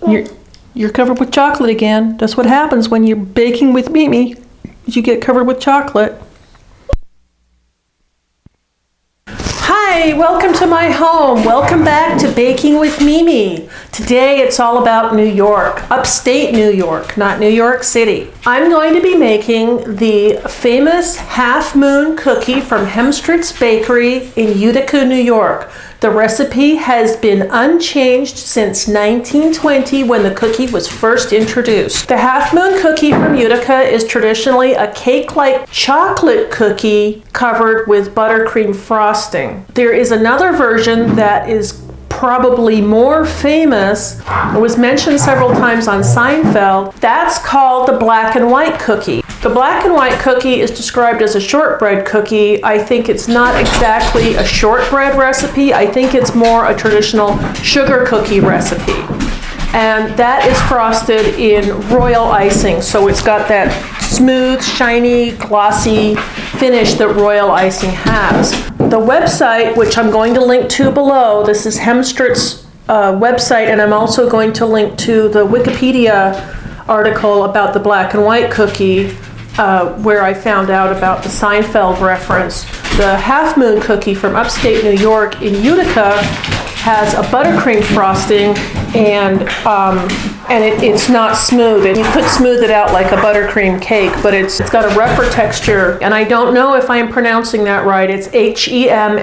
You're covered with chocolate again. That's what happens when you're baking with Mimi. You get covered with chocolate. Hi, welcome to my home. Welcome back to Baking with Mimi. Today it's all about New York, upstate New York, not New York City. I'm going to be making the famous Half Moon cookie from Hemstritz Bakery in Utica, New York. The recipe has been unchanged since 1920 when the cookie was first introduced. The Half Moon cookie from Utica is traditionally a cake-like chocolate cookie covered with buttercream frosting. There is another version that is probably more famous. It was mentioned several times on Seinfeld. That's called the black and white cookie. The black and white cookie is described as a shortbread cookie. I think it's not exactly a shortbread recipe. I think it's more a traditional sugar cookie recipe. And that is frosted in royal icing. So it's got that smooth, shiny, glossy finish that royal icing has. The website, which I'm going to link to below, this is Hemstritz website, and I'm also going to link to the Wikipedia article about the black and white cookie, where I found out about the Seinfeld reference. The Half Moon cookie from upstate New York in Utica has a buttercream frosting, and it's not smooth. You could smooth it out like a buttercream cake, but it's got a rougher texture, and I don't know if I'm pronouncing that right. It's Hemstrought,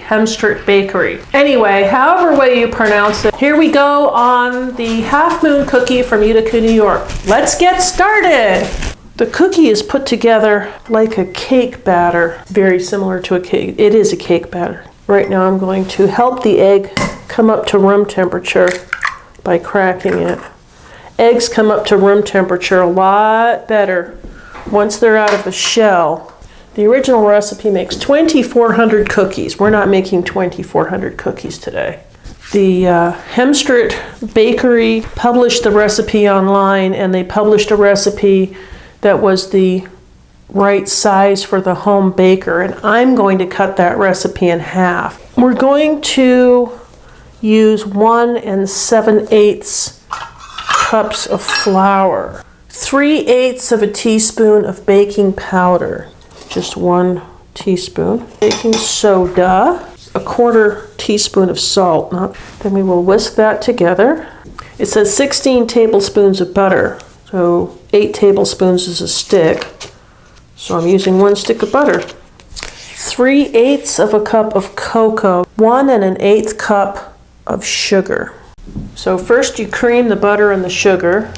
Hemstritz Bakery. Anyway, however way you pronounce it, here we go on the Half Moon cookie from Utica, New York. Let's get started. The cookie is put together like a cake batter, very similar to a cake. It is a cake batter. Right now I'm going to help the egg come up to room temperature by cracking it. Eggs come up to room temperature a lot better once they're out of the shell. The original recipe makes 2,400 cookies. We're not making 2,400 cookies today. The Hemstritz Bakery published the recipe online, and they published a recipe that was the right size for the home baker, and I'm going to cut that recipe in half. We're going to use 1 7/8 cups of flour, 3/8 of a teaspoon of baking powder, just 1 teaspoon, baking soda, 1/4 teaspoon of salt. Then we will whisk that together. It says 16 tablespoons of butter, so 8 tablespoons is a stick. So I'm using 1 stick of butter. 3/8 of a cup of cocoa, 1 1/8 cup of sugar. So first you cream the butter and the sugar.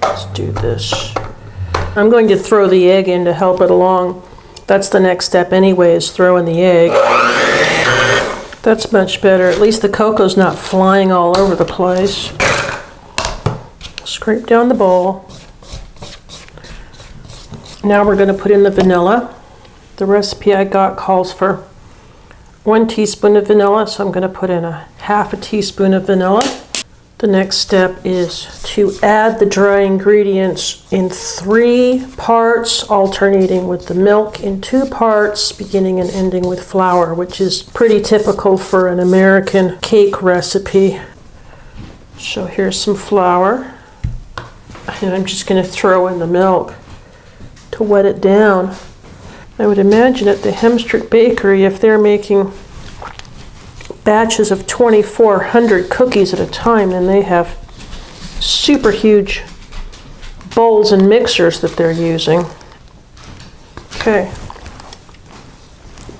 Let's do this. I'm going to throw the egg in to help it along. That's the next step anyway, is throwing the egg. That's much better. At least the cocoa's not flying all over the place. Scrape down the bowl. Now we're going to put in the vanilla. The recipe I got calls for 1 teaspoon of vanilla, so I'm going to put in 1/2 teaspoon of vanilla. The next step is to add the dry ingredients in 3 parts, alternating with the milk in 2 parts, beginning and ending with flour, which is pretty typical for an American cake recipe. So here's some flour, and I'm just going to throw in the milk to wet it down. I would imagine at the Hemstritz Bakery, if they're making batches of 2,400 cookies at a time, then they have super huge bowls and mixers that they're using. Okay,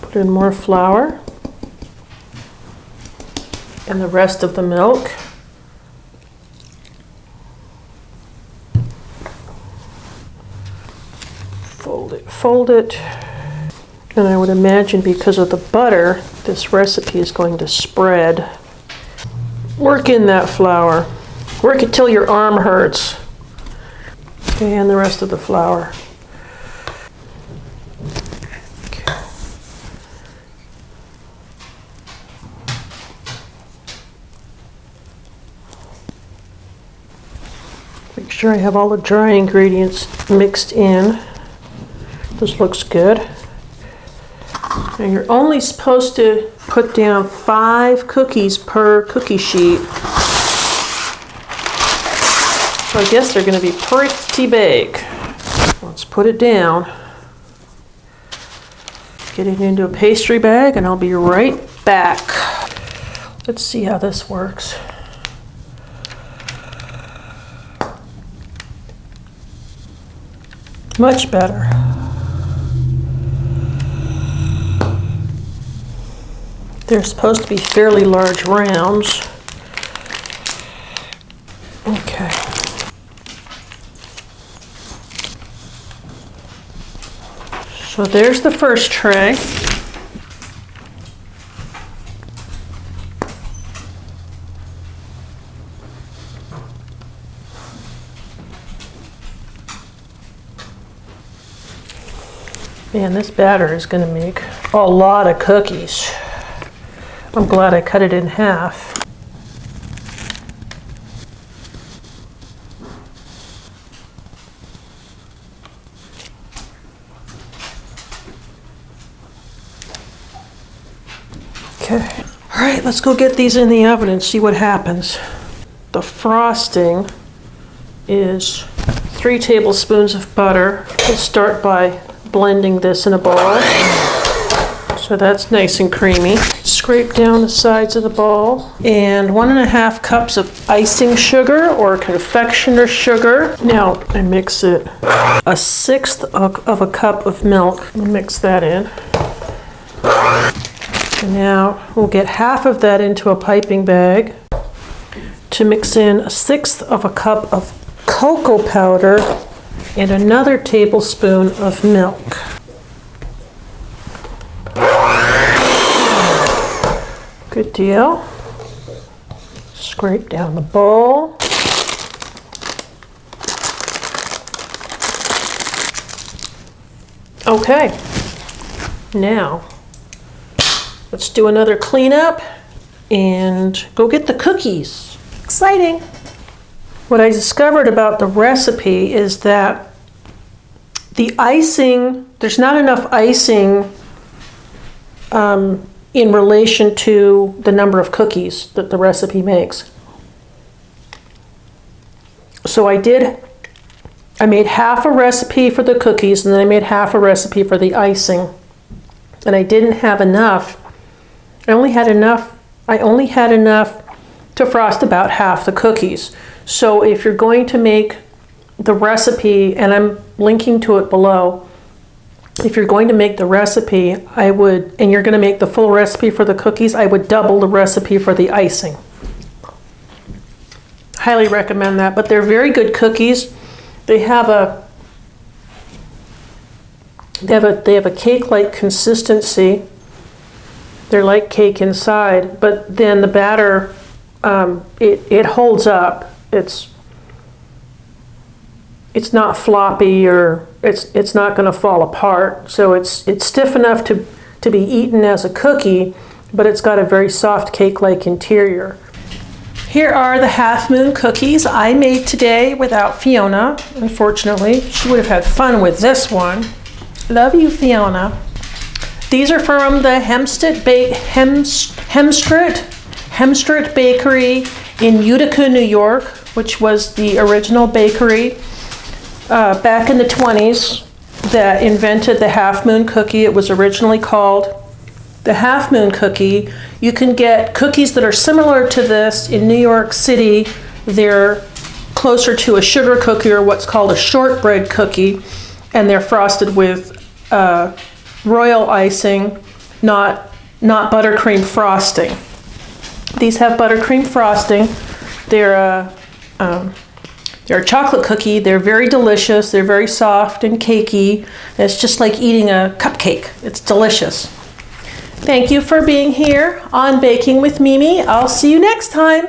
put in more flour and the rest of the milk. Fold it, and I would imagine because of the butter, this recipe is going to spread. Work in that flour. Work it till your arm hurts. Okay, and the rest of the flour. Okay. Make sure I have all the dry ingredients mixed in. This looks good. And you're only supposed to put down 5 cookies per cookie sheet. So I guess they're going to be pretty big. Let's put it down. Get it into a pastry bag and I'll be right back. Let's see how this works. Much better. They're supposed to be fairly large rounds. Okay. So there's the first tray. Man, this batter is going to make a lot of cookies. I'm glad I cut it in half. Okay. All right, let's go get these in the oven and see what happens. The frosting is 3 tablespoons of butter. We'll start by blending this in a bowl. So that's nice and creamy. Scrape down the sides of the bowl. And 1.5 cups of icing sugar or confectioner sugar. Now I mix it. 1/6 of a cup of milk. Mix that in. And now we'll get half of that into a piping bag to mix in 1/6 of a cup of cocoa powder and another tablespoon of milk. Good deal. Scrape down the bowl. Okay, now let's do another cleanup and go get the cookies. Exciting. What I discovered about the recipe is that the icing, there's not enough icing in relation to the number of cookies that the recipe makes. So I made half a recipe for the cookies and then I made half a recipe for the icing. And I didn't have enough. I only had enough to frost about half the cookies. So if you're going to make the recipe, and I'm linking to it below, if you're going to make the recipe, and you're going to make the full recipe for the cookies, I would double the recipe for the icing. Highly recommend that, but they're very good cookies. They have a cake-like consistency. They're like cake inside, but then the batter, it holds up. It's not floppy, or it's not going to fall apart. So it's stiff enough to be eaten as a cookie, but it's got a very soft cake-like interior. Here are the Half Moon cookies I made today without Fiona, unfortunately. She would have had fun with this one. Love you, Fiona. These are from the Hemstrit Bakery in Utica, New York, which was the original bakery back in the 20s that invented the Half Moon cookie. It was originally called the Half Moon cookie. You can get cookies that are similar to this in New York City. They're closer to a sugar cookie or what's called a shortbread cookie, and they're frosted with royal icing, not buttercream frosting. These have buttercream frosting. They're a chocolate cookie. They're very delicious. They're very soft and cakey. It's just like eating a cupcake. It's delicious. Thank you for being here on Baking with Mimi. I'll see you next time.